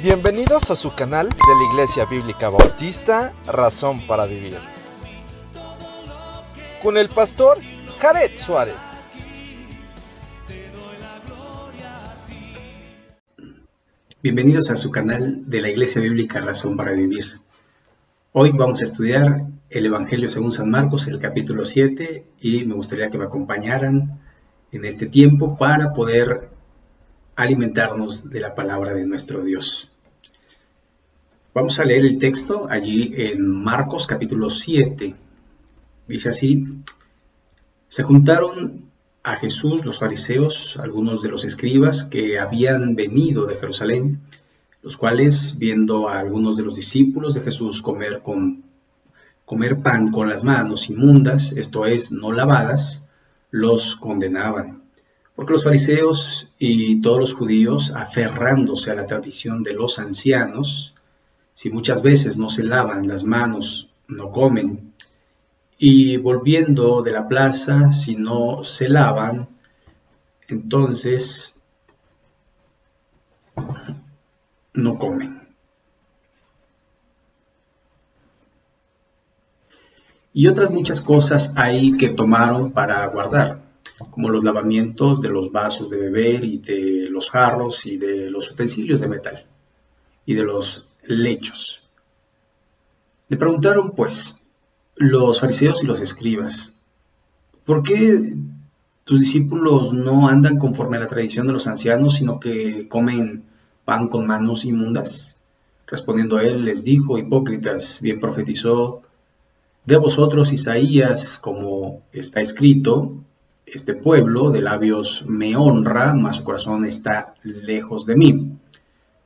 Bienvenidos a su canal de la Iglesia Bíblica Bautista, Razón para Vivir, con el pastor Jared Suárez. Bienvenidos a su canal de la Iglesia Bíblica Razón para Vivir. Hoy vamos a estudiar el Evangelio según San Marcos, el capítulo 7, y me gustaría que me acompañaran en este tiempo para poder alimentarnos de la palabra de nuestro Dios. Vamos a leer el texto allí en Marcos capítulo 7. Dice así: se juntaron a Jesús los fariseos, algunos de los escribas que habían venido de Jerusalén, los cuales, viendo a algunos de los discípulos de Jesús comer pan con las manos inmundas, esto es, no lavadas, los condenaban. Porque los fariseos y todos los judíos, aferrándose a la tradición de los ancianos, si muchas veces no se lavan las manos, no comen. Y volviendo de la plaza, si no se lavan, entonces no comen. Y otras muchas cosas hay que tomaron para guardar, como los lavamientos de los vasos de beber y de los jarros y de los utensilios de metal y de los lechos. Le preguntaron pues los fariseos y los escribas: ¿por qué tus discípulos no andan conforme a la tradición de los ancianos, sino que comen pan con manos inmundas? Respondiendo él, les dijo: hipócritas, bien profetizó de vosotros Isaías, como está escrito: este pueblo de labios me honra, mas su corazón está lejos de mí.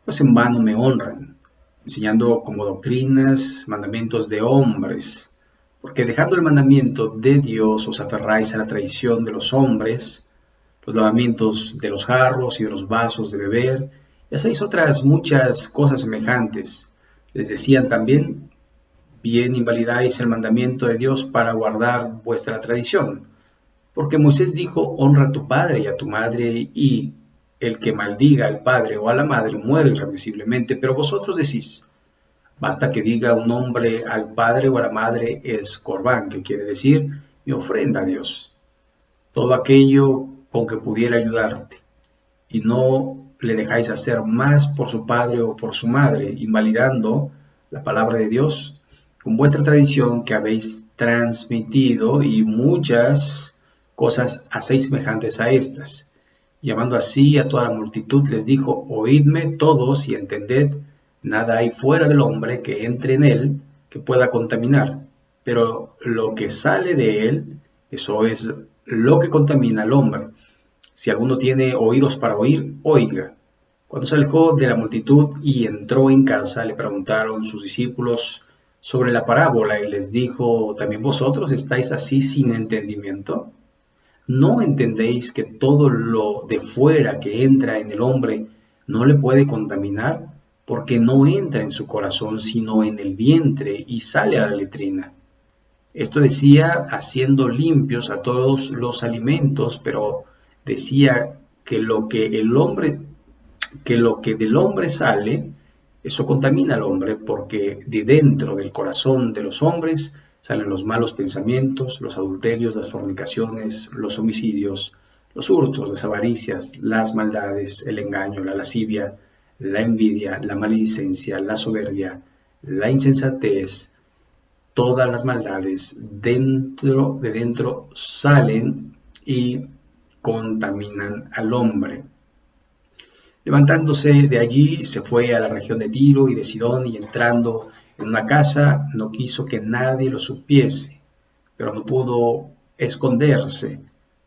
Pues en vano me honran, enseñando como doctrinas mandamientos de hombres. Porque dejando el mandamiento de Dios os aferráis a la tradición de los hombres, los lavamientos de los jarros y de los vasos de beber, y hacéis otras muchas cosas semejantes. Les decían también: bien invalidáis el mandamiento de Dios para guardar vuestra tradición. Porque Moisés dijo: honra a tu padre y a tu madre, y el que maldiga al padre o a la madre muere irremisiblemente. Pero vosotros decís: basta que diga un hombre al padre o a la madre es corbán, que quiere decir mi ofrenda a Dios, todo aquello con que pudiera ayudarte, y no le dejáis hacer más por su padre o por su madre, invalidando la palabra de Dios con vuestra tradición que habéis transmitido, y muchas cosas hacéis semejantes a estas. Llamando así a toda la multitud, les dijo: oídme todos y entended. Nada hay fuera del hombre que entre en él que pueda contaminar, pero lo que sale de él, eso es lo que contamina al hombre. Si alguno tiene oídos para oír, oiga. Cuando se alejó de la multitud y entró en casa, le preguntaron sus discípulos sobre la parábola, y les dijo: ¿también vosotros estáis así sin entendimiento? ¿No entendéis que todo lo de fuera que entra en el hombre no le puede contaminar? Porque no entra en su corazón, sino en el vientre, y sale a la letrina. Esto decía haciendo limpios a todos los alimentos, pero decía que lo que del hombre sale, eso contamina al hombre, porque de dentro del corazón de los hombres salen los malos pensamientos, los adulterios, las fornicaciones, los homicidios, los hurtos, las avaricias, las maldades, el engaño, la lascivia, la envidia, la maledicencia, la soberbia, la insensatez. Todas las maldades de dentro salen y contaminan al hombre. Levantándose de allí, se fue a la región de Tiro y de Sidón, y entrando en una casa, no quiso que nadie lo supiese, pero no pudo esconderse,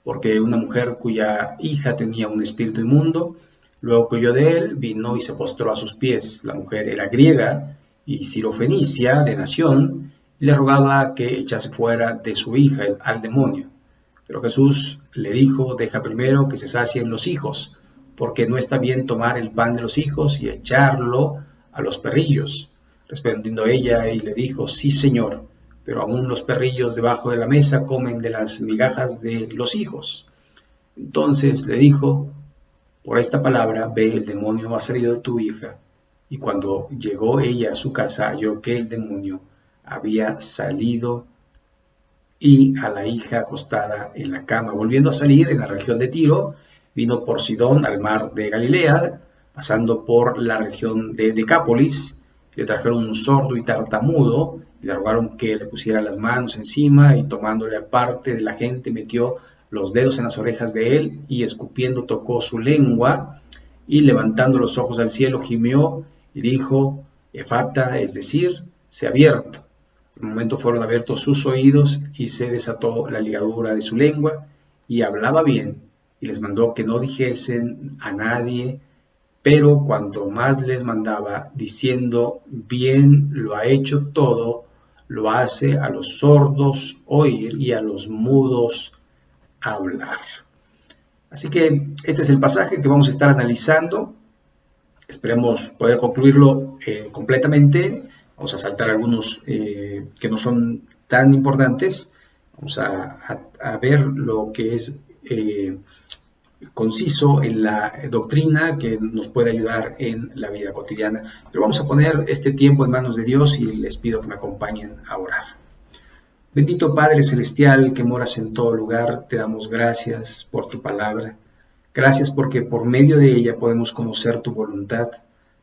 porque una mujer cuya hija tenía un espíritu inmundo, luego que oyó de él, vino y se postró a sus pies. La mujer era griega y sirofenicia de nación, y le rogaba que echase fuera de su hija al demonio. Pero Jesús le dijo: deja primero que se sacien los hijos, porque no está bien tomar el pan de los hijos y echarlo a los perrillos. Respondiendo ella, y le dijo: sí, Señor, pero aún los perrillos debajo de la mesa comen de las migajas de los hijos. Entonces le dijo: por esta palabra, ve, el demonio ha salido de tu hija. y cuando llegó ella a su casa halló que el demonio había salido y a la hija acostada en la cama. Volviendo a salir en la región de Tiro, vino por Sidón al mar de Galilea, pasando por la región de Decápolis. Le trajeron un sordo y tartamudo, y le rogaron que le pusiera las manos encima, y tomándole aparte de la gente, metió los dedos en las orejas de él, y escupiendo tocó su lengua, y levantando los ojos al cielo, gimió, y dijo, Efata, es decir, se ha abierto. En un momento fueron abiertos sus oídos, y se desató la ligadura de su lengua, y hablaba bien, y les mandó que no dijesen a nadie, pero cuanto más les mandaba, diciendo, bien lo ha hecho todo, lo hace a los sordos oír y a los mudos hablar. Así que este es el pasaje que vamos a estar analizando. Esperemos poder concluirlo completamente. Vamos a saltar algunos que no son tan importantes. Vamos a ver lo que es conciso en la doctrina que nos puede ayudar en la vida cotidiana. Pero vamos a poner este tiempo en manos de Dios y les pido que me acompañen a orar. Bendito Padre Celestial que moras en todo lugar, te damos gracias por tu palabra. Gracias porque por medio de ella podemos conocer tu voluntad,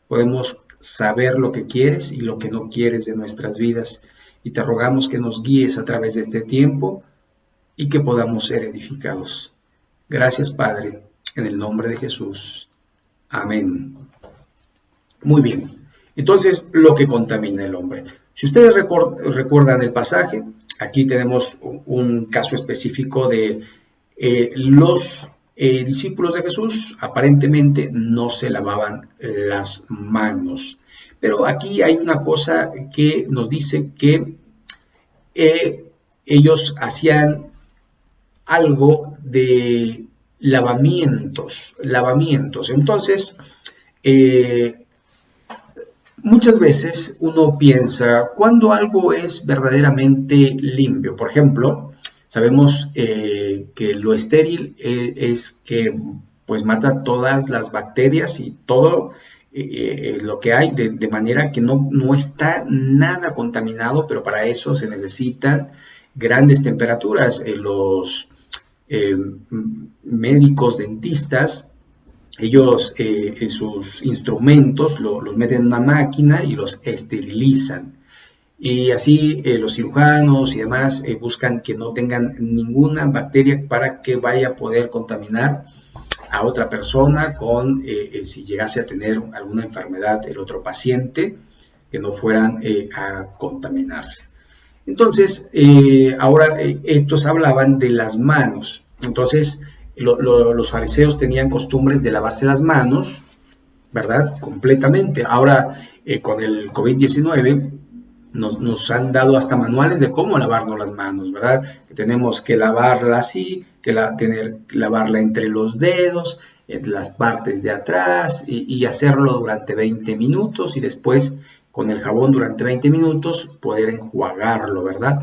podemos saber lo que quieres y lo que no quieres de nuestras vidas. Y te rogamos que nos guíes a través de este tiempo y que podamos ser edificados. Gracias, Padre, en el nombre de Jesús. Amén. Muy bien. Entonces, lo que contamina el hombre. Si ustedes recuerdan el pasaje, aquí tenemos un caso específico de los discípulos de Jesús. Aparentemente no se lavaban las manos. Pero aquí hay una cosa que nos dice que ellos hacían algo de lavamientos. Entonces, muchas veces uno piensa cuando algo es verdaderamente limpio. Por ejemplo, sabemos que lo estéril es que pues mata todas las bacterias y todo lo que hay, de manera que no está nada contaminado, pero para eso se necesitan grandes temperaturas. Los médicos dentistas, ellos sus instrumentos los meten en una máquina y los esterilizan. Y así los cirujanos y demás buscan que no tengan ninguna bacteria para que vaya a poder contaminar a otra persona con, si llegase a tener alguna enfermedad, el otro paciente, que no fueran a contaminarse. Entonces, ahora estos hablaban de las manos. Entonces, los fariseos tenían costumbres de lavarse las manos, ¿verdad? Completamente. Ahora, con el COVID-19, nos han dado hasta manuales de cómo lavarnos las manos, ¿verdad? Que tenemos que lavarla así, lavarla entre los dedos, en las partes de atrás, y hacerlo durante 20 minutos, y después con el jabón durante 20 minutos poder enjuagarlo, ¿verdad?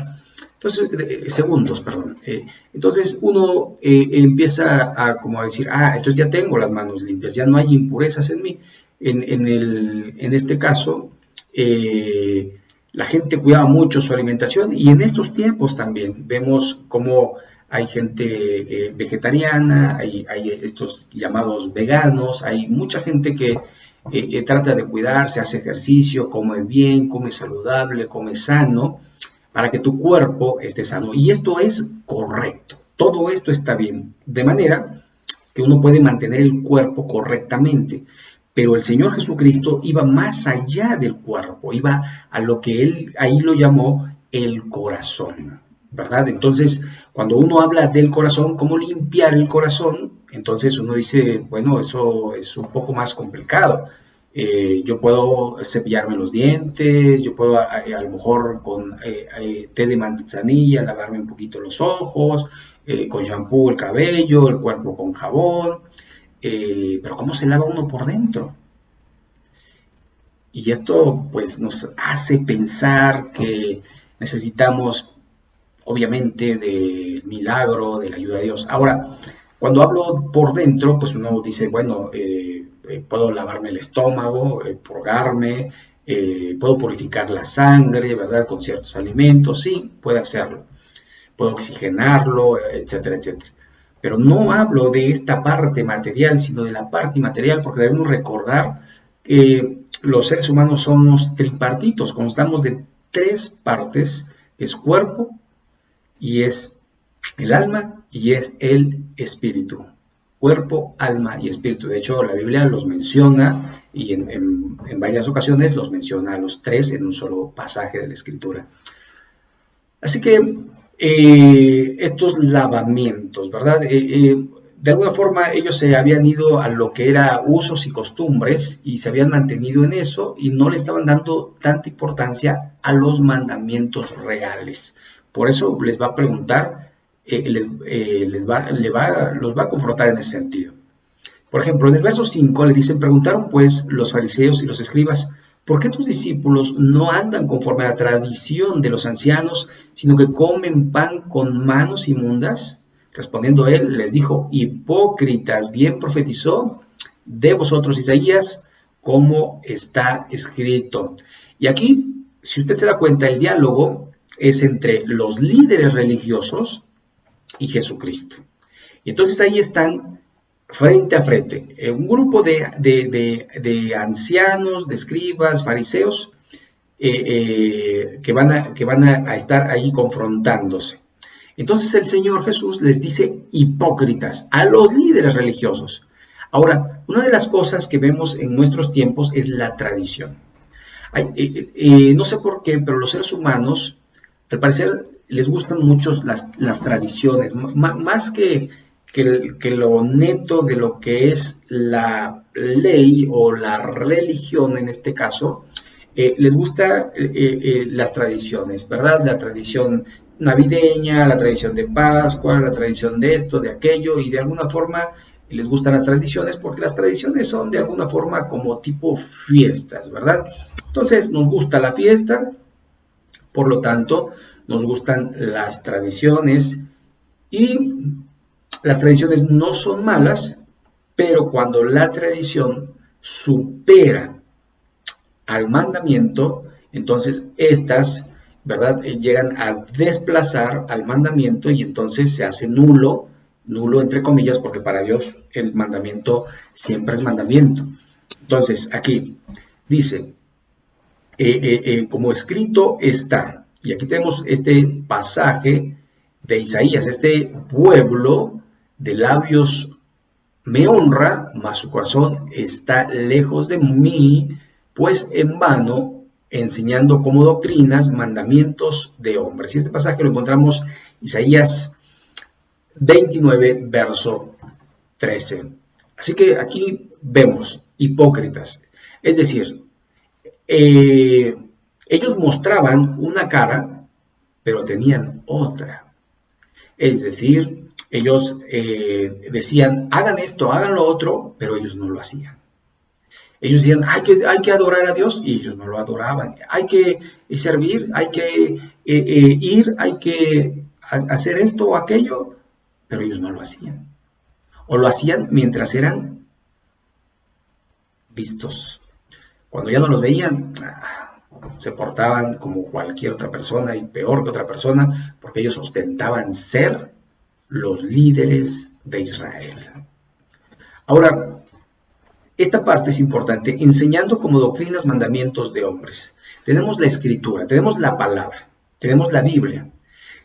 Entonces, segundos, perdón. Entonces uno empieza a como a decir, entonces ya tengo las manos limpias, ya no hay impurezas en mí. En este caso, la gente cuidaba mucho su alimentación, y en estos tiempos también vemos cómo hay gente vegetariana, hay estos llamados veganos, hay mucha gente que trata de cuidarse, hace ejercicio, come bien, come saludable, come sano, para que tu cuerpo esté sano. Y esto es correcto, todo esto está bien, de manera que uno puede mantener el cuerpo correctamente. Pero el Señor Jesucristo iba más allá del cuerpo, iba a lo que Él ahí lo llamó el corazón, ¿verdad? Entonces, cuando uno habla del corazón, ¿cómo limpiar el corazón? Entonces uno dice, bueno, eso es un poco más complicado. Yo puedo cepillarme los dientes, yo puedo a lo mejor con té de manzanilla lavarme un poquito los ojos, con shampoo el cabello, el cuerpo con jabón, pero ¿cómo se lava uno por dentro? Y esto pues nos hace pensar que necesitamos obviamente del milagro, de la ayuda de Dios. Ahora, cuando hablo por dentro, pues uno dice, bueno, puedo lavarme el estómago, purgarme, puedo purificar la sangre, ¿verdad? Con ciertos alimentos, sí, puedo hacerlo. Puedo oxigenarlo, etcétera, etcétera. Pero no hablo de esta parte material, sino de la parte inmaterial, porque debemos recordar que los seres humanos somos tripartitos, constamos de tres partes, que es cuerpo, y es el alma, y es el espíritu. Cuerpo, alma y espíritu. De hecho, la Biblia los menciona, y en varias ocasiones los menciona a los tres en un solo pasaje de la Escritura. Así que estos lavamientos, ¿verdad? De alguna forma ellos se habían ido a lo que era usos y costumbres y se habían mantenido en eso y no le estaban dando tanta importancia a los mandamientos reales. Por eso les va a preguntar, los va a confrontar en ese sentido. Por ejemplo, en el verso 5 le dicen, preguntaron pues los fariseos y los escribas, ¿por qué tus discípulos no andan conforme a la tradición de los ancianos, sino que comen pan con manos inmundas? Respondiendo él, les dijo, hipócritas, bien profetizó de vosotros Isaías, como está escrito. Y aquí, si usted se da cuenta, el diálogo es entre los líderes religiosos y Jesucristo. Y entonces ahí están frente a frente, un grupo de ancianos, de escribas, fariseos, que van a estar ahí confrontándose. Entonces el Señor Jesús les dice hipócritas a los líderes religiosos. Ahora, una de las cosas que vemos en nuestros tiempos es la tradición. No sé por qué, pero los seres humanos, al parecer, les gustan mucho las tradiciones, más que lo neto de lo que es la ley o la religión en este caso, les gusta las tradiciones, ¿verdad? La tradición navideña, la tradición de Pascua, la tradición de esto, de aquello, y de alguna forma les gustan las tradiciones porque las tradiciones son de alguna forma como tipo fiestas, ¿verdad? Entonces nos gusta la fiesta, por lo tanto nos gustan las tradiciones y las tradiciones no son malas, pero cuando la tradición supera al mandamiento, entonces estas, ¿verdad?, llegan a desplazar al mandamiento y entonces se hace nulo entre comillas, porque para Dios el mandamiento siempre es mandamiento. Entonces, aquí dice, como escrito está, y aquí tenemos este pasaje de Isaías, este pueblo de labios me honra, mas su corazón está lejos de mí, pues en vano enseñando como doctrinas mandamientos de hombres. Y este pasaje lo encontramos en Isaías 29, verso 13. Así que aquí vemos hipócritas, es decir, ellos mostraban una cara, pero tenían otra. Es decir, ellos decían, hagan esto, hagan lo otro, pero ellos no lo hacían. Ellos decían, hay que adorar a Dios, y ellos no lo adoraban. Hay que servir, hay que ir, hay que hacer esto o aquello, pero ellos no lo hacían. O lo hacían mientras eran vistos. Cuando ya no los veían, se portaban como cualquier otra persona y peor que otra persona, porque ellos ostentaban ser los líderes de Israel. Ahora, esta parte es importante, enseñando como doctrinas mandamientos de hombres. Tenemos la Escritura, tenemos la palabra, tenemos la Biblia.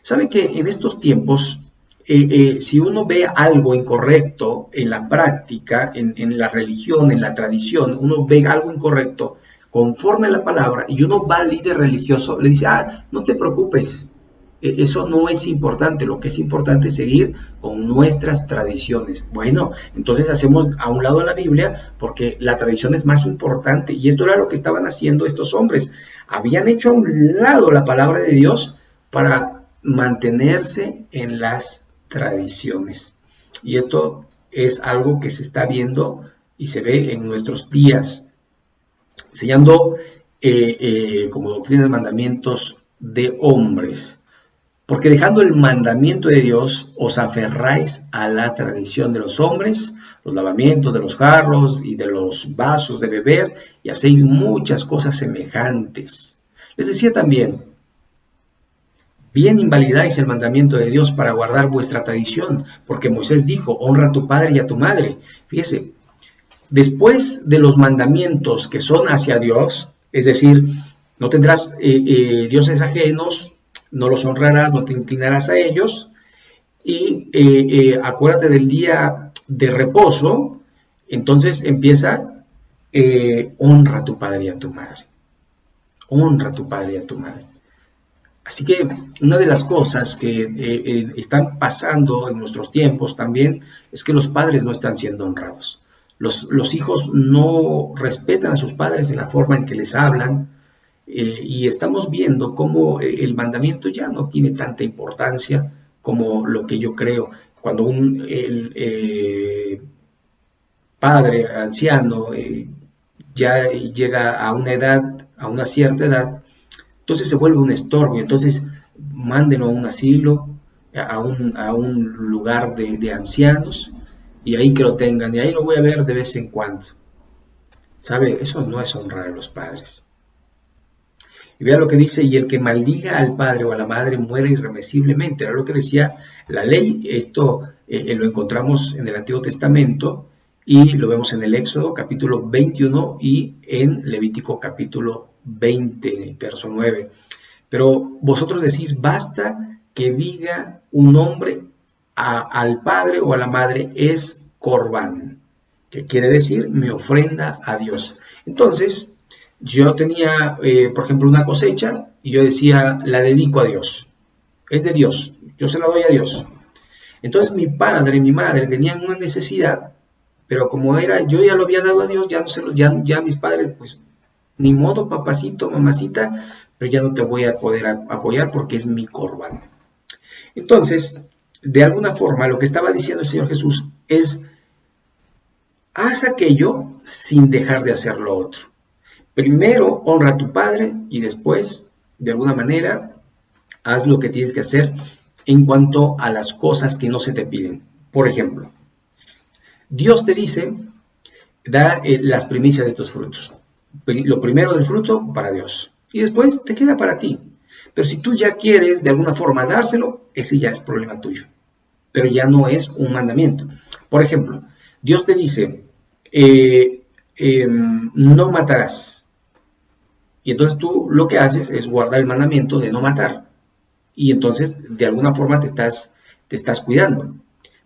¿Sabe que en estos tiempos, si uno ve algo incorrecto en la práctica, en la religión, en la tradición, uno ve algo incorrecto conforme a la palabra y uno va al líder religioso, le dice, no te preocupes, eso no es importante, lo que es importante es seguir con nuestras tradiciones. Bueno, entonces hacemos a un lado la Biblia porque la tradición es más importante y esto era lo que estaban haciendo estos hombres. Habían hecho a un lado la palabra de Dios para mantenerse en las tradiciones. Y esto es algo que se está viendo y se ve en nuestros días, enseñando como doctrina de mandamientos de hombres. Porque dejando el mandamiento de Dios, os aferráis a la tradición de los hombres, los lavamientos de los jarros y de los vasos de beber, y hacéis muchas cosas semejantes. Les decía también, bien invalidáis el mandamiento de Dios para guardar vuestra tradición, porque Moisés dijo, honra a tu padre y a tu madre. Fíjese, después de los mandamientos que son hacia Dios, es decir, no tendrás dioses ajenos, no los honrarás, no te inclinarás a ellos, y acuérdate del día de reposo. Entonces empieza, honra a tu padre y a tu madre. Honra a tu padre y a tu madre. Así que una de las cosas que están pasando en nuestros tiempos también es que los padres no están siendo honrados. Los hijos no respetan a sus padres en la forma en que les hablan, y estamos viendo cómo el mandamiento ya no tiene tanta importancia como lo que yo creo. Cuando un padre anciano ya llega a una edad, a una cierta edad, entonces se vuelve un estorbo, entonces mándenlo a un asilo, a un lugar de ancianos, y ahí que lo tengan, y ahí lo voy a ver de vez en cuando. ¿Sabe? Eso no es honrar a los padres. Y vea lo que dice, y el que maldiga al padre o a la madre muere irremisiblemente. Era lo que decía la ley. Esto lo encontramos en el Antiguo Testamento y lo vemos en el Éxodo capítulo 21 y en Levítico capítulo 20, verso 9. Pero vosotros decís, basta que diga un hombre al padre o a la madre es corbán, que quiere decir mi ofrenda a Dios. Entonces, yo tenía, por ejemplo, una cosecha y yo decía, la dedico a Dios. Es de Dios, yo se la doy a Dios. Entonces mi padre y mi madre tenían una necesidad, pero como yo ya lo había dado a Dios, ya mis padres, pues, ni modo, papacito, mamacita, pero ya no te voy a poder apoyar porque es mi corbán. Entonces, de alguna forma, lo que estaba diciendo el Señor Jesús es, haz aquello sin dejar de hacer lo otro. Primero honra a tu padre y después, de alguna manera, haz lo que tienes que hacer en cuanto a las cosas que no se te piden. Por ejemplo, Dios te dice, da las primicias de tus frutos. Lo primero del fruto para Dios. Y después te queda para ti. Pero si tú ya quieres de alguna forma dárselo, ese ya es problema tuyo. Pero ya no es un mandamiento. Por ejemplo, Dios te dice, no matarás. Y entonces tú lo que haces es guardar el mandamiento de no matar. Y entonces de alguna forma te estás cuidando.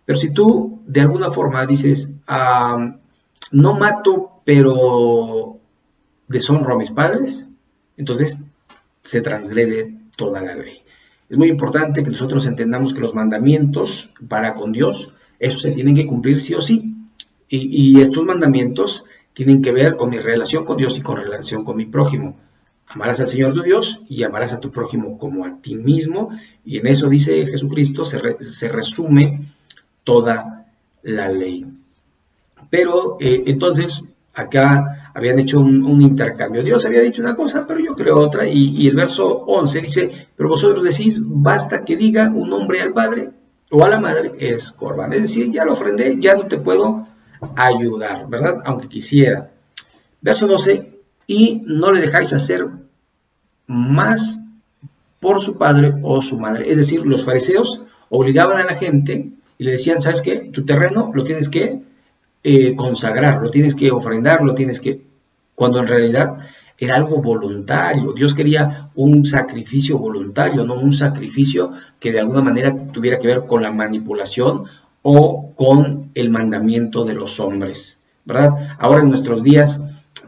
Pero si tú de alguna forma dices, no mato, pero deshonro a mis padres, entonces se transgrede toda la ley. Es muy importante que nosotros entendamos que los mandamientos para con Dios, esos se tienen que cumplir sí o sí. Y estos mandamientos tienen que ver con mi relación con Dios y con relación con mi prójimo. Amarás al Señor tu Dios y amarás a tu prójimo como a ti mismo. Y en eso, dice Jesucristo, se resume toda la ley. Pero entonces acá habían hecho un intercambio. Dios había dicho una cosa, pero yo creo otra. Y el verso 11 dice, pero vosotros decís, basta que diga un hombre al padre o a la madre es corbán. Es decir, ya lo ofrendé, ya no te puedo ayudar, ¿verdad? Aunque quisiera. Verso 12, y no le dejáis hacer más por su padre o su madre. Es decir, los fariseos obligaban a la gente y le decían, ¿sabes qué? Tu terreno lo tienes que consagrar, lo tienes que ofrendar, cuando en realidad era algo voluntario. Dios quería un sacrificio voluntario, no un sacrificio que de alguna manera tuviera que ver con la manipulación o con el mandamiento de los hombres, ¿verdad? Ahora en nuestros días,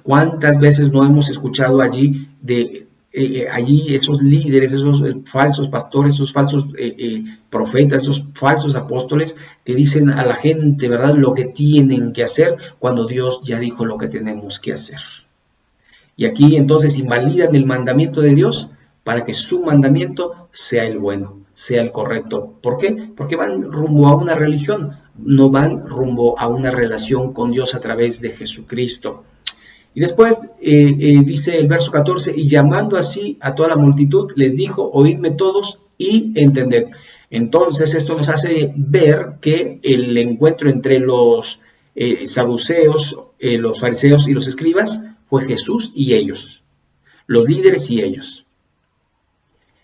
¿cuántas veces no hemos escuchado allí esos líderes, esos falsos pastores, esos falsos profetas, esos falsos apóstoles que dicen a la gente, ¿verdad?, lo que tienen que hacer cuando Dios ya dijo lo que tenemos que hacer? Y aquí entonces invalidan el mandamiento de Dios para que su mandamiento sea el bueno, sea el correcto. ¿Por qué? Porque van rumbo a una religión, no van rumbo a una relación con Dios a través de Jesucristo. Y después dice el verso 14, y llamando así a toda la multitud, les dijo, oídme todos y entended. Entonces esto nos hace ver que el encuentro entre los saduceos, los fariseos y los escribas, fue Jesús y ellos, los líderes y ellos.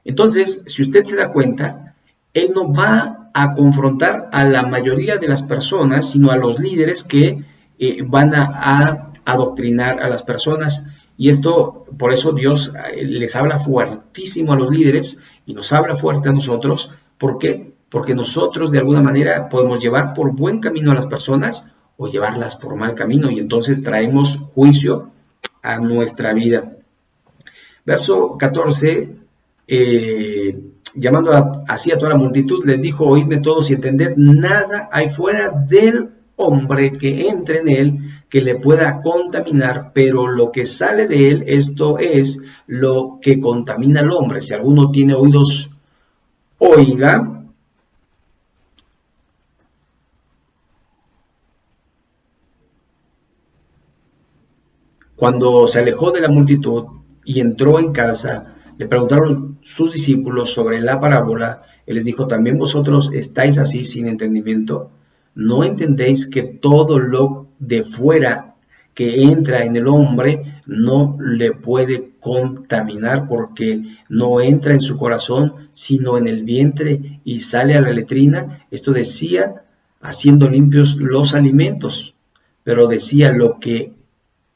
Entonces, si usted se da cuenta, él no va a confrontar a la mayoría de las personas, sino a los líderes que van a adoctrinar a las personas. Y esto, por eso Dios les habla fuertísimo a los líderes y nos habla fuerte a nosotros. ¿Por qué? Porque nosotros de alguna manera podemos llevar por buen camino a las personas o llevarlas por mal camino, y entonces traemos juicio a nuestra vida. Verso 14, llamando así a toda la multitud, les dijo: oídme todos y entended, nada hay fuera del hombre que entre en él que le pueda contaminar, pero lo que sale de él, esto es lo que contamina al hombre. Si alguno tiene oídos, oiga. Cuando se alejó de la multitud y entró en casa, le preguntaron sus discípulos sobre la parábola. Él les dijo: ¿también vosotros estáis así sin entendimiento? ¿No entendéis que todo lo de fuera que entra en el hombre no le puede contaminar, porque no entra en su corazón, sino en el vientre y sale a la letrina? Esto decía haciendo limpios los alimentos, pero decía: lo que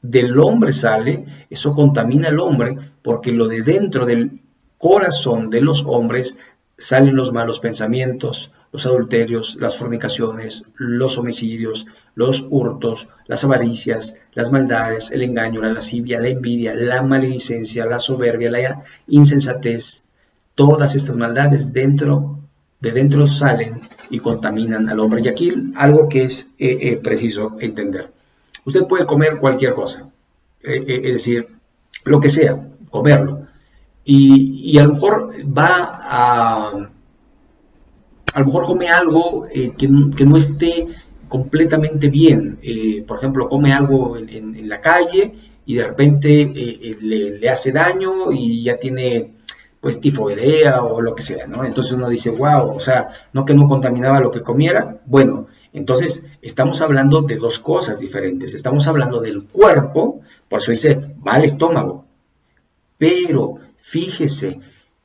del hombre sale, eso contamina al hombre, porque lo de dentro del corazón de los hombres salen los malos pensamientos, los adulterios, las fornicaciones, los homicidios, los hurtos, las avaricias, las maldades, el engaño, la lascivia, la envidia, la maledicencia, la soberbia, la insensatez. Todas estas maldades de dentro salen y contaminan al hombre. Y aquí algo que es preciso entender. Usted puede comer cualquier cosa, es decir, lo que sea, comerlo. Y a lo mejor a lo mejor come algo que no esté completamente bien. Por ejemplo, come algo en la calle y de repente le hace daño y ya tiene pues tifoidea o lo que sea, ¿no? Entonces uno dice: wow, o sea, no que no contaminaba lo que comiera. Bueno, entonces estamos hablando de dos cosas diferentes. Estamos hablando del cuerpo, por eso dice, va al estómago. Pero fíjese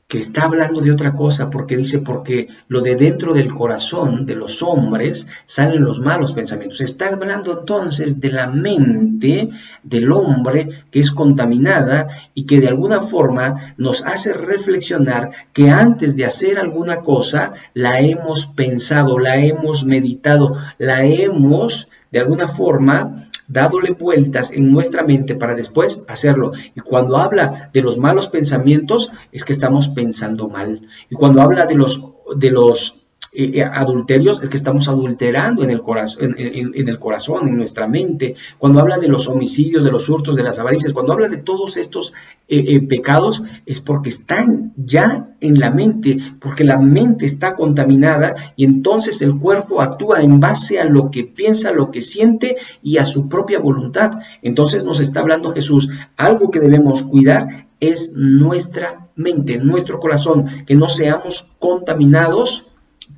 que está hablando de otra cosa, porque dice: porque lo de dentro del corazón de los hombres salen los malos pensamientos. Está hablando entonces de la mente del hombre, que es contaminada y que de alguna forma nos hace reflexionar que antes de hacer alguna cosa la hemos pensado, la hemos meditado, la hemos de alguna forma dándole vueltas en nuestra mente para después hacerlo. Y cuando habla de los malos pensamientos, es que estamos pensando mal. Y cuando habla de los adulterios, es que estamos adulterando en el corazón, en nuestra mente. Cuando habla de los homicidios, de los hurtos, de las avaricias, cuando habla de todos estos pecados, es porque están ya en la mente, porque la mente está contaminada y entonces el cuerpo actúa en base a lo que piensa, lo que siente y a su propia voluntad. Entonces nos está hablando Jesús: algo que debemos cuidar es nuestra mente, nuestro corazón, que no seamos contaminados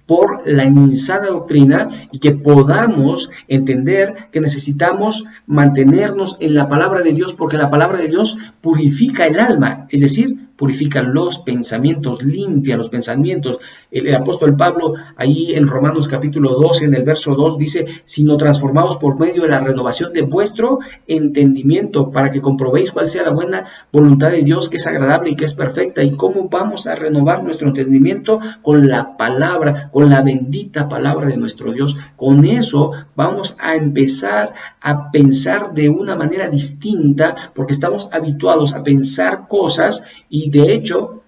por la insana doctrina y que podamos entender que necesitamos mantenernos en la palabra de Dios, porque la palabra de Dios purifica el alma, es decir, purifica los pensamientos, limpia los pensamientos. El apóstol Pablo, ahí en Romanos capítulo 12, en el verso 2, dice: sino transformados por medio de la renovación de vuestro entendimiento, para que comprobéis cuál sea la buena voluntad de Dios, que es agradable y que es perfecta. ¿Y cómo vamos a renovar nuestro entendimiento? Con la palabra, con la bendita palabra de nuestro Dios. Con eso vamos a empezar a pensar de una manera distinta, porque estamos habituados a pensar cosas. Y de hecho,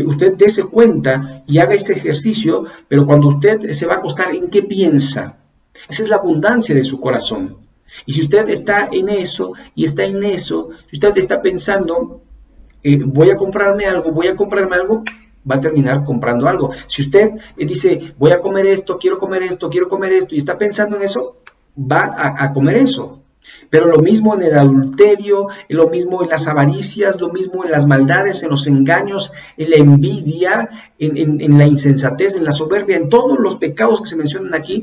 usted dése cuenta y haga este ejercicio, pero cuando usted se va a acostar, ¿en qué piensa? Esa es la abundancia de su corazón. Y si usted está en eso y está en eso, si usted está pensando, voy a comprarme algo, va a terminar comprando algo. Si usted dice: voy a comer esto, quiero comer esto, y está pensando en eso, va a comer eso. Pero lo mismo en el adulterio, lo mismo en las avaricias, lo mismo en las maldades, en los engaños, en la envidia, en la insensatez, en la soberbia, en todos los pecados que se mencionan aquí,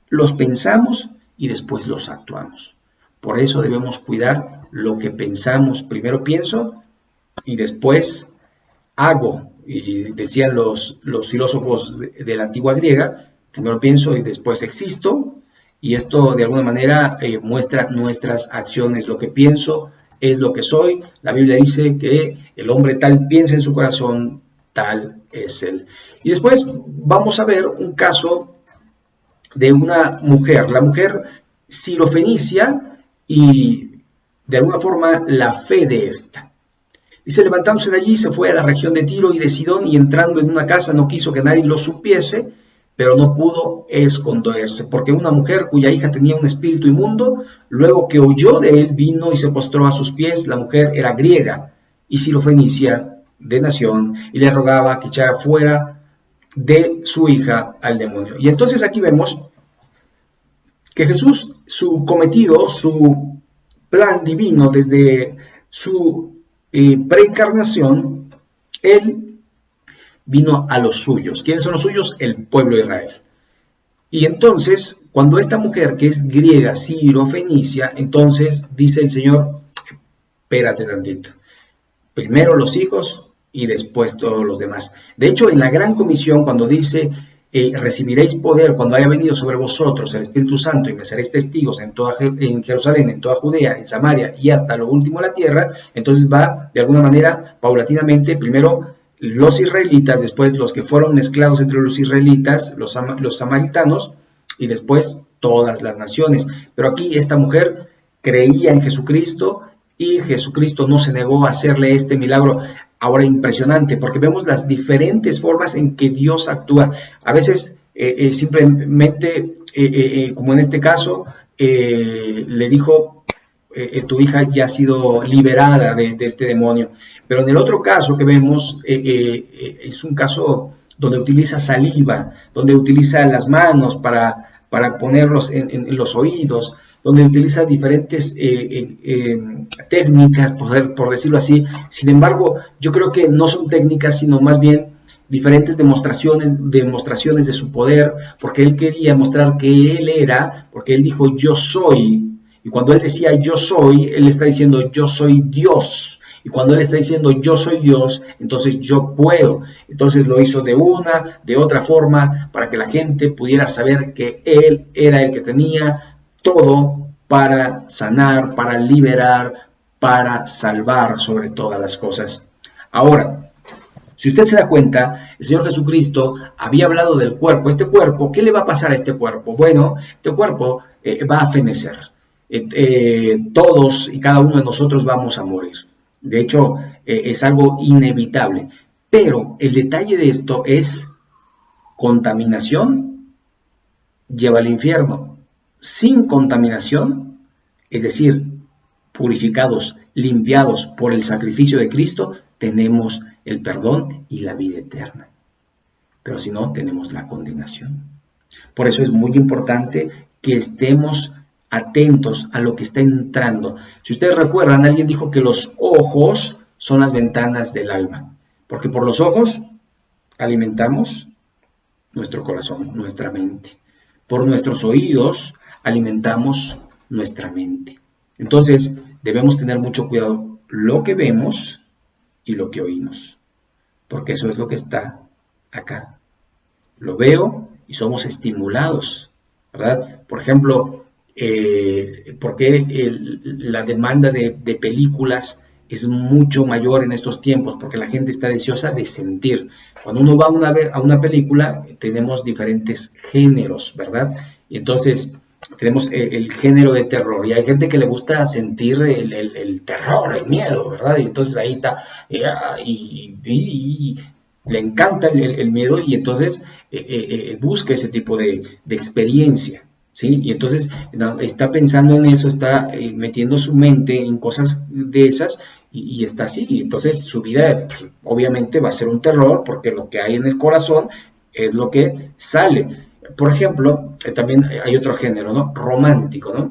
los pensamos y después los actuamos. Por eso debemos cuidar lo que pensamos. Primero pienso y después hago. Y decían los filósofos de la antigua griega, primero pienso y después existo. Y esto de alguna manera muestra nuestras acciones. Lo que pienso es lo que soy. La Biblia dice que el hombre tal piensa en su corazón, tal es él. Y después vamos a ver un caso de una mujer, la mujer sirofenicia, y de alguna forma la fe de esta. Dice, levantándose de allí, se fue a la región de Tiro y de Sidón, y entrando en una casa no quiso que nadie lo supiese, pero no pudo esconderse, porque una mujer cuya hija tenía un espíritu inmundo, luego que oyó de él, vino y se postró a sus pies. La mujer era griega y sirofenicia de nación, y le rogaba que echara fuera de su hija al demonio. Y entonces aquí vemos que Jesús, su cometido, su plan divino desde su preencarnación, él vino a los suyos. ¿Quiénes son los suyos? El pueblo de Israel. Y entonces, cuando esta mujer, que es griega, sirofenicia, entonces dice el Señor, espérate tantito. Primero los hijos y después todos los demás. De hecho, en la Gran Comisión, cuando dice, recibiréis poder cuando haya venido sobre vosotros el Espíritu Santo y me seréis testigos en Jerusalén, en toda Judea, en Samaria y hasta lo último de la tierra, entonces va de alguna manera paulatinamente, primero los israelitas, después los que fueron mezclados entre los israelitas, los samaritanos, y después todas las naciones. Pero aquí esta mujer creía en Jesucristo y Jesucristo no se negó a hacerle este milagro. Ahora impresionante, porque vemos las diferentes formas en que Dios actúa. A veces simplemente, como en este caso, le dijo, tu hija ya ha sido liberada de este demonio. Pero en el otro caso que vemos, es un caso donde utiliza saliva, donde utiliza las manos para ponerlos en los oídos, donde utiliza diferentes técnicas, por decirlo así. Sin embargo, yo creo que no son técnicas, sino más bien diferentes demostraciones de su poder, porque él quería mostrar que él era, porque él dijo, yo soy. Y cuando él decía yo soy, él está diciendo yo soy Dios. Y cuando él está diciendo yo soy Dios, entonces yo puedo. Entonces lo hizo de otra forma, para que la gente pudiera saber que él era el que tenía todo para sanar, para liberar, para salvar sobre todas las cosas. Ahora, si usted se da cuenta, el Señor Jesucristo había hablado del cuerpo. Este cuerpo, ¿qué le va a pasar a este cuerpo? Bueno, este cuerpo va a fenecer. Todos y cada uno de nosotros vamos a morir. De hecho, es algo inevitable. Pero el detalle de esto es contaminación lleva al infierno. Sin contaminación, es decir, purificados, limpiados por el sacrificio de Cristo, tenemos el perdón y la vida eterna. Pero si no, tenemos la condenación. Por eso es muy importante que estemos atentos a lo que está entrando. Si ustedes recuerdan, alguien dijo que los ojos son las ventanas del alma, porque por los ojos alimentamos nuestro corazón, nuestra mente. Por nuestros oídos alimentamos nuestra mente. Entonces, debemos tener mucho cuidado lo que vemos y lo que oímos, porque eso es lo que está acá. Lo veo y somos estimulados, ¿verdad? Por ejemplo, ¿por qué la demanda de películas es mucho mayor en estos tiempos? Porque la gente está deseosa de sentir. Cuando uno va a una película, tenemos diferentes géneros, ¿verdad? Y entonces tenemos el género de terror, y hay gente que le gusta sentir el terror, el miedo, ¿verdad? Y entonces ahí está, y le encanta el miedo, y entonces busca ese tipo de experiencia, ¿sí? Y entonces está pensando en eso, está metiendo su mente en cosas de esas, y está así. Y entonces su vida, pues, obviamente va a ser un terror, porque lo que hay en el corazón es lo que sale. Por ejemplo, también hay otro género, ¿no? Romántico, ¿no?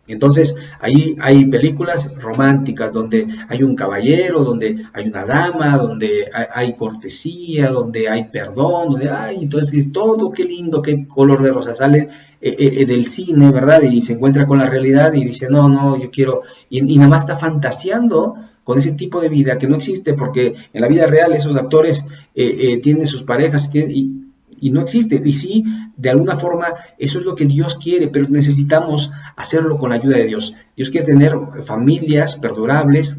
Entonces, ahí hay películas románticas donde hay un caballero, donde hay una dama, donde hay cortesía, donde hay perdón, donde hay, entonces es todo, qué lindo, qué color de rosa sale del cine, ¿verdad? Y se encuentra con la realidad y dice, no, no, yo quiero, y nada más está fantaseando con ese tipo de vida que no existe, porque en la vida real esos actores tienen sus parejas y no existe. Y sí, de alguna forma, eso es lo que Dios quiere, pero necesitamos hacerlo con la ayuda de Dios. Dios quiere tener familias perdurables,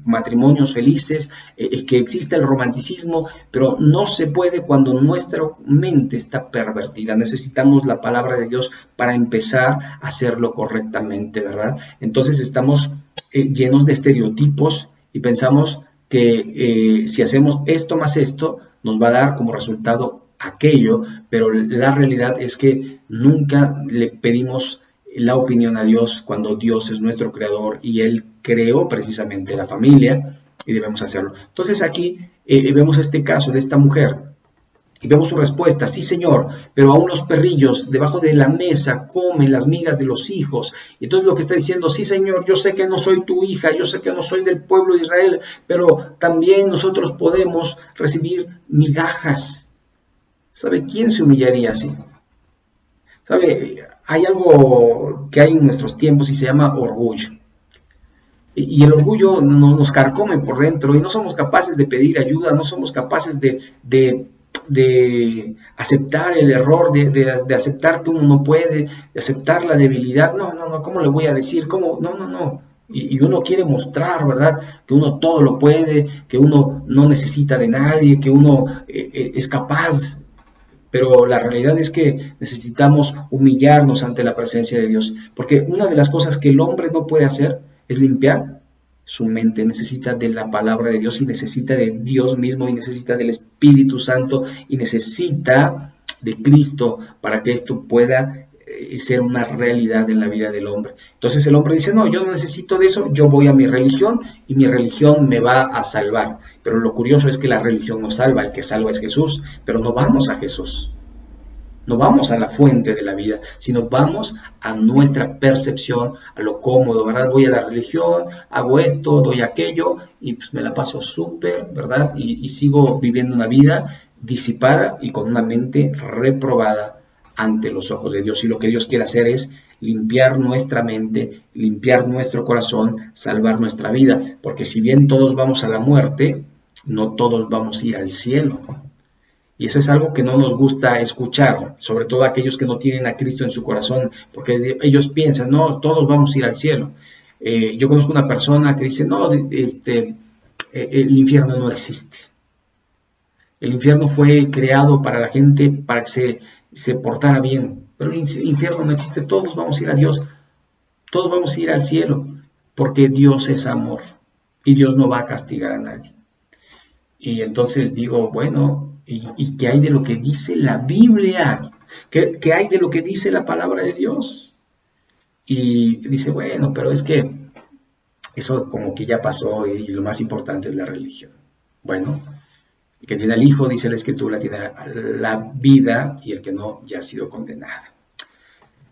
matrimonios felices, que exista el romanticismo, pero no se puede cuando nuestra mente está pervertida. Necesitamos la palabra de Dios para empezar a hacerlo correctamente, ¿verdad? Entonces estamos llenos de estereotipos y pensamos que si hacemos esto más esto, nos va a dar como resultado aquello, pero la realidad es que nunca le pedimos la opinión a Dios cuando Dios es nuestro creador y Él creó precisamente la familia y debemos hacerlo. Entonces aquí vemos este caso de esta mujer y vemos su respuesta, sí señor, pero aún los perrillos debajo de la mesa comen las migas de los hijos. Y entonces lo que está diciendo, sí señor, yo sé que no soy tu hija, yo sé que no soy del pueblo de Israel, pero también nosotros podemos recibir migajas. ¿Sabe quién se humillaría así? ¿Sabe? Hay algo que hay en nuestros tiempos y se llama orgullo. Y el orgullo nos carcome por dentro y no somos capaces de pedir ayuda, no somos capaces de aceptar el error, de aceptar que uno no puede, de aceptar la debilidad. No, no, no, ¿cómo le voy a decir? ¿Cómo? No, no, no. Y uno quiere mostrar, ¿verdad? Que uno todo lo puede, que uno no necesita de nadie, que uno es capaz. Pero la realidad es que necesitamos humillarnos ante la presencia de Dios, porque una de las cosas que el hombre no puede hacer es limpiar su mente, necesita de la palabra de Dios y necesita de Dios mismo y necesita del Espíritu Santo y necesita de Cristo para que esto pueda ser una realidad en la vida del hombre. Entonces el hombre dice, no, yo no necesito de eso, yo voy a mi religión y mi religión me va a salvar. Pero lo curioso es que la religión no salva, el que salva es Jesús, pero no vamos a Jesús. No vamos a la fuente de la vida, sino vamos a nuestra percepción, a lo cómodo, ¿verdad? Voy a la religión, hago esto, doy aquello y pues me la paso súper, ¿verdad? Y sigo viviendo una vida disipada y con una mente reprobada ante los ojos de Dios. Y lo que Dios quiere hacer es limpiar nuestra mente, limpiar nuestro corazón, salvar nuestra vida. Porque si bien todos vamos a la muerte, no todos vamos a ir al cielo. Y eso es algo que no nos gusta escuchar, sobre todo aquellos que no tienen a Cristo en su corazón, porque ellos piensan, no, todos vamos a ir al cielo. Yo conozco una persona que dice, no, el infierno no existe. El infierno fue creado para la gente, para que se portara bien, pero el infierno no existe, todos vamos a ir a Dios, todos vamos a ir al cielo, porque Dios es amor y Dios no va a castigar a nadie. Y entonces digo, bueno, ¿y qué hay de lo que dice la Biblia? ¿Qué hay de lo que dice la palabra de Dios? Y dice, bueno, pero es que eso como que ya pasó y lo más importante es la religión. Bueno, el que tiene al Hijo, dice la Escritura, tiene la vida y el que no ya ha sido condenado.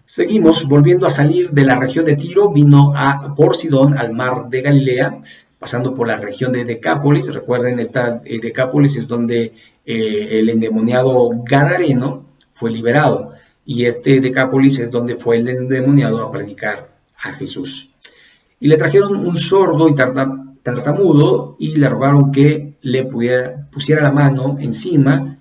Seguimos, volviendo a salir de la región de Tiro, vino por Sidón al mar de Galilea, pasando por la región de Decápolis. Recuerden, esta Decápolis es donde el endemoniado gadareno fue liberado. Y este Decápolis es donde fue el endemoniado a predicar a Jesús. Y le trajeron un sordo y tartamudo y le rogaron que le pusiera la mano encima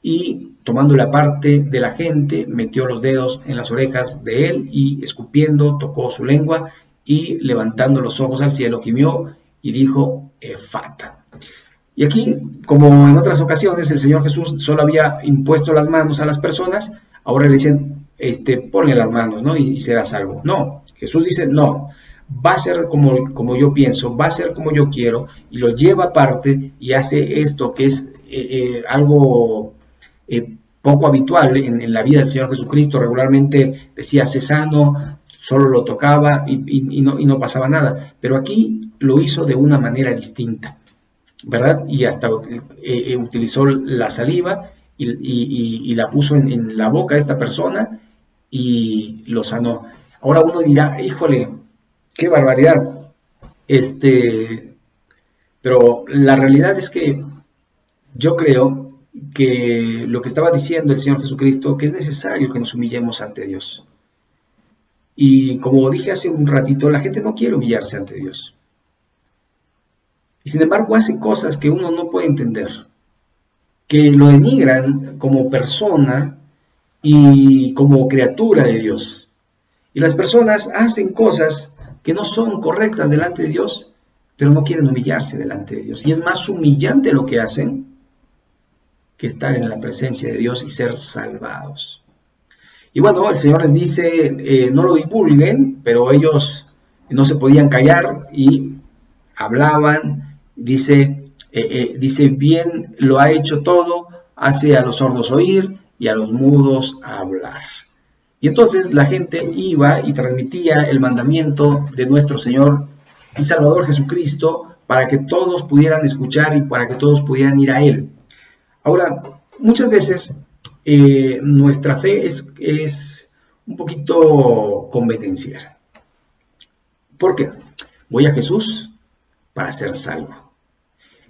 y tomando la parte de la gente, metió los dedos en las orejas de él y escupiendo tocó su lengua y levantando los ojos al cielo gimió y dijo Efata. Y aquí, como en otras ocasiones, el Señor Jesús solo había impuesto las manos a las personas, ahora le dicen, ponle las manos, ¿no? Y será salvo. No, Jesús dice, no, va a ser como yo pienso, va a ser como yo quiero, y lo lleva aparte y hace esto que es algo poco habitual en la vida del Señor Jesucristo. Regularmente decía, sé sano, solo lo tocaba y no pasaba nada, pero aquí lo hizo de una manera distinta, ¿verdad? Y hasta utilizó la saliva y la puso en la boca de esta persona y lo sanó. Ahora uno dirá, híjole, qué barbaridad. Pero la realidad es que yo creo que lo que estaba diciendo el Señor Jesucristo, que es necesario que nos humillemos ante Dios. Y como dije hace un ratito, la gente no quiere humillarse ante Dios. Y sin embargo hace cosas que uno no puede entender, que lo denigran como persona y como criatura de Dios. Y las personas hacen cosas que no son correctas delante de Dios, pero no quieren humillarse delante de Dios. Y es más humillante lo que hacen que estar en la presencia de Dios y ser salvados. Y bueno, el Señor les dice, no lo divulguen, pero ellos no se podían callar y hablaban. Dice, bien lo ha hecho todo, hace a los sordos oír y a los mudos hablar. Y entonces la gente iba y transmitía el mandamiento de nuestro Señor y Salvador Jesucristo para que todos pudieran escuchar y para que todos pudieran ir a Él. Ahora, muchas veces nuestra fe es un poquito convenenciera. ¿Por qué? Voy a Jesús para ser salvo.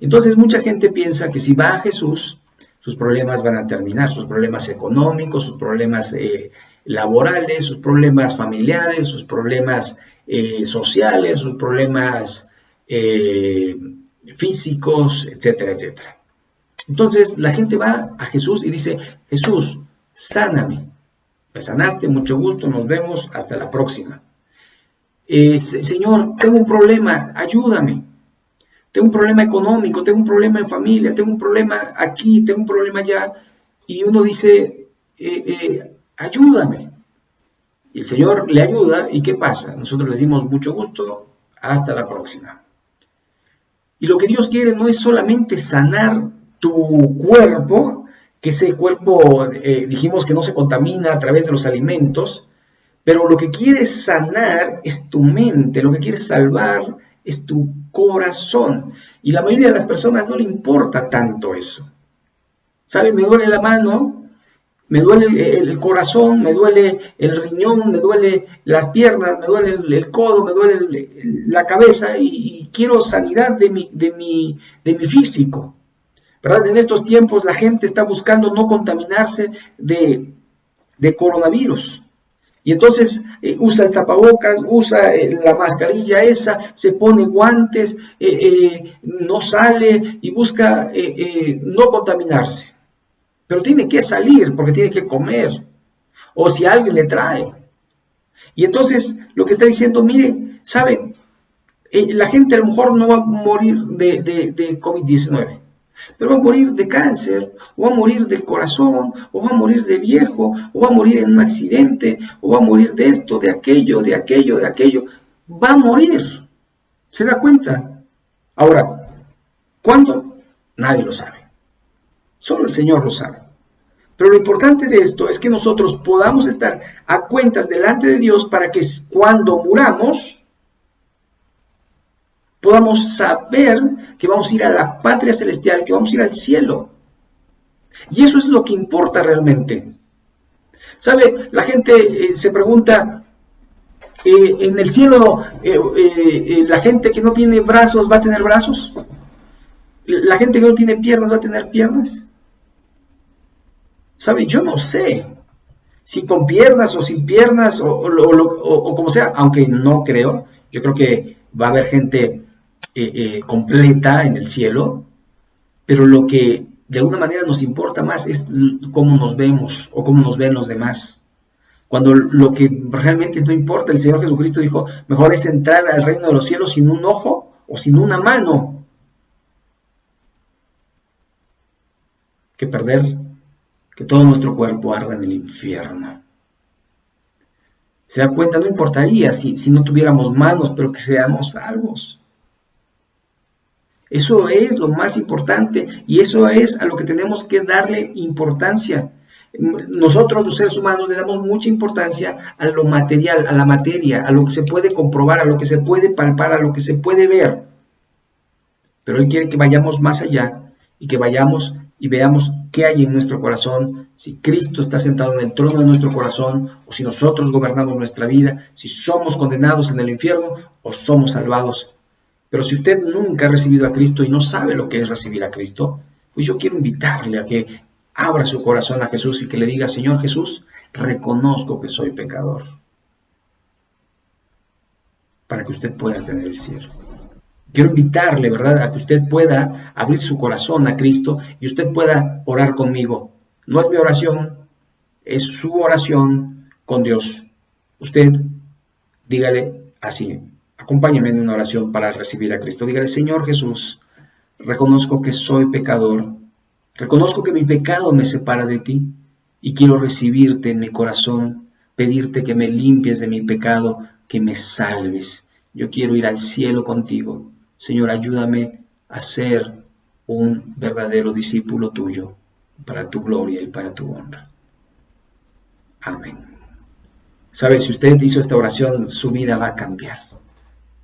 Entonces mucha gente piensa que si va a Jesús, sus problemas van a terminar, sus problemas económicos, sus problemas laborales, sus problemas familiares, sus problemas sociales, sus problemas físicos, etcétera, etcétera. Entonces la gente va a Jesús y dice, Jesús, sáname. Me sanaste, mucho gusto, nos vemos, hasta la próxima. Señor, tengo un problema, ayúdame. Tengo un problema económico, tengo un problema en familia, tengo un problema aquí, tengo un problema allá. Y uno dice, ayúdame. Y el Señor le ayuda, ¿y qué pasa? Nosotros le decimos, mucho gusto, hasta la próxima. Y lo que Dios quiere no es solamente sanar tu cuerpo, que ese cuerpo dijimos que no se contamina a través de los alimentos, pero lo que quiere sanar es tu mente, lo que quiere salvar es tu corazón. Y la mayoría de las personas no le importa tanto eso. ¿Saben? Me duele la mano, me duele el corazón, me duele el riñón, me duele las piernas, me duele el codo, me duele la cabeza y quiero sanidad de mi físico. ¿Verdad? En estos tiempos la gente está buscando no contaminarse de coronavirus. Y entonces usa el tapabocas, usa la mascarilla esa, se pone guantes, no sale y busca no contaminarse. Pero tiene que salir porque tiene que comer. O si alguien le trae. Y entonces lo que está diciendo, mire, ¿saben? La gente a lo mejor no va a morir de COVID-19. Pero va a morir de cáncer, o va a morir del corazón, o va a morir de viejo, o va a morir en un accidente, o va a morir de esto, de aquello, de aquello, de aquello. Va a morir. ¿Se da cuenta? Ahora, ¿cuándo? Nadie lo sabe. Solo el Señor lo sabe. Pero lo importante de esto es que nosotros podamos estar a cuentas delante de Dios para que cuando muramos, podamos saber que vamos a ir a la patria celestial, que vamos a ir al cielo. Y eso es lo que importa realmente. ¿Sabe? La gente se pregunta, ¿en el cielo la gente que no tiene brazos va a tener brazos? ¿La gente que no tiene piernas va a tener piernas? ¿Sabe? Yo no sé si con piernas o sin piernas o como sea, aunque no creo. Yo creo que va a haber gente completa en el cielo, pero lo que de alguna manera nos importa más es cómo nos vemos o cómo nos ven los demás. Cuando lo que realmente no importa, el Señor Jesucristo dijo, mejor es entrar al reino de los cielos sin un ojo o sin una mano que perder, que todo nuestro cuerpo arda en el infierno. Se da cuenta, no importaría si no tuviéramos manos, pero que seamos salvos. Eso es lo más importante y eso es a lo que tenemos que darle importancia. Nosotros los seres humanos le damos mucha importancia a lo material, a la materia, a lo que se puede comprobar, a lo que se puede palpar, a lo que se puede ver. Pero Él quiere que vayamos más allá y que vayamos y veamos qué hay en nuestro corazón, si Cristo está sentado en el trono de nuestro corazón o si nosotros gobernamos nuestra vida, si somos condenados en el infierno o somos salvados. Pero si usted nunca ha recibido a Cristo y no sabe lo que es recibir a Cristo, pues yo quiero invitarle a que abra su corazón a Jesús y que le diga: Señor Jesús, reconozco que soy pecador, para que usted pueda tener el cielo. Quiero invitarle, ¿verdad?, a que usted pueda abrir su corazón a Cristo y usted pueda orar conmigo. No es mi oración, es su oración con Dios. Usted dígale así: acompáñeme en una oración para recibir a Cristo. Dígale: Señor Jesús, reconozco que soy pecador, reconozco que mi pecado me separa de ti y quiero recibirte en mi corazón, pedirte que me limpies de mi pecado, que me salves. Yo quiero ir al cielo contigo. Señor, ayúdame a ser un verdadero discípulo tuyo, para tu gloria y para tu honra. Amén. ¿Sabe? Si usted hizo esta oración, su vida va a cambiar.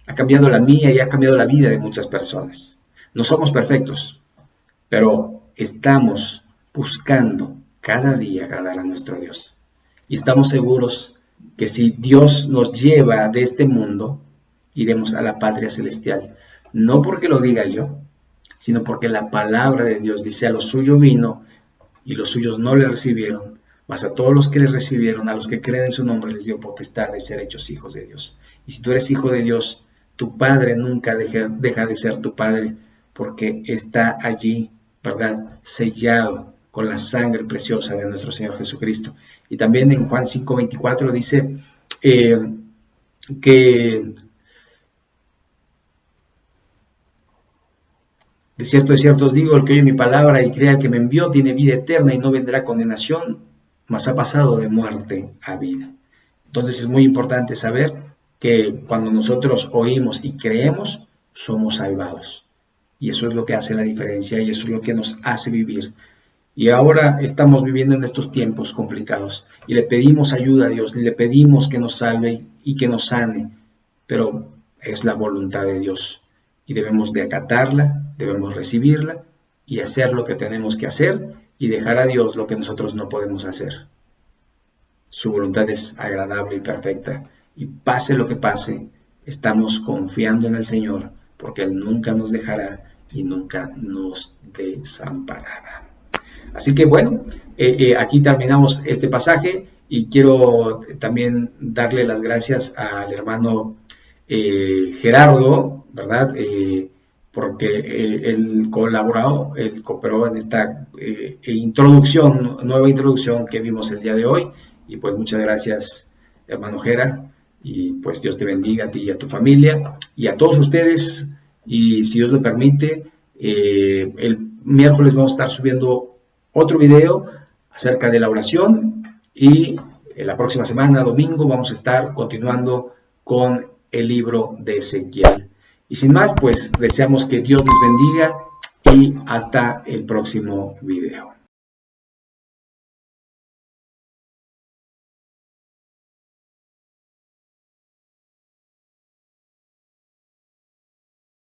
Ha cambiado la mía y ha cambiado la vida de muchas personas. No somos perfectos, pero estamos buscando cada día agradar a nuestro Dios. Y estamos seguros que si Dios nos lleva de este mundo, iremos a la patria celestial. No porque lo diga yo, sino porque la palabra de Dios dice: a los suyos vino y los suyos no le recibieron, mas a todos los que le recibieron, a los que creen en su nombre, les dio potestad de ser hechos hijos de Dios. Y si tú eres hijo de Dios, tu Padre nunca deja de ser tu Padre, porque está allí, ¿verdad?, sellado con la sangre preciosa de nuestro Señor Jesucristo. Y también en Juan 5:24 dice que de cierto os digo, el que oye mi palabra y crea al que me envió tiene vida eterna y no vendrá condenación, mas ha pasado de muerte a vida. Entonces es muy importante saber que cuando nosotros oímos y creemos, somos salvados. Y eso es lo que hace la diferencia y eso es lo que nos hace vivir. Y ahora estamos viviendo en estos tiempos complicados y le pedimos ayuda a Dios, le pedimos que nos salve y que nos sane, pero es la voluntad de Dios y debemos de acatarla, debemos recibirla y hacer lo que tenemos que hacer y dejar a Dios lo que nosotros no podemos hacer. Su voluntad es agradable y perfecta y pase lo que pase, estamos confiando en el Señor porque Él nunca nos dejará y nunca nos desamparará. Así que bueno, aquí terminamos este pasaje y quiero también darle las gracias al hermano Gerardo, ¿verdad? Porque él cooperó en esta nueva introducción que vimos el día de hoy. Y pues muchas gracias, hermano Gera, y pues Dios te bendiga a ti y a tu familia y a todos ustedes. Y si Dios lo permite, el miércoles vamos a estar subiendo otro video acerca de la oración y la próxima semana, domingo, vamos a estar continuando con el libro de Ezequiel. Y sin más, pues deseamos que Dios nos bendiga y hasta el próximo video.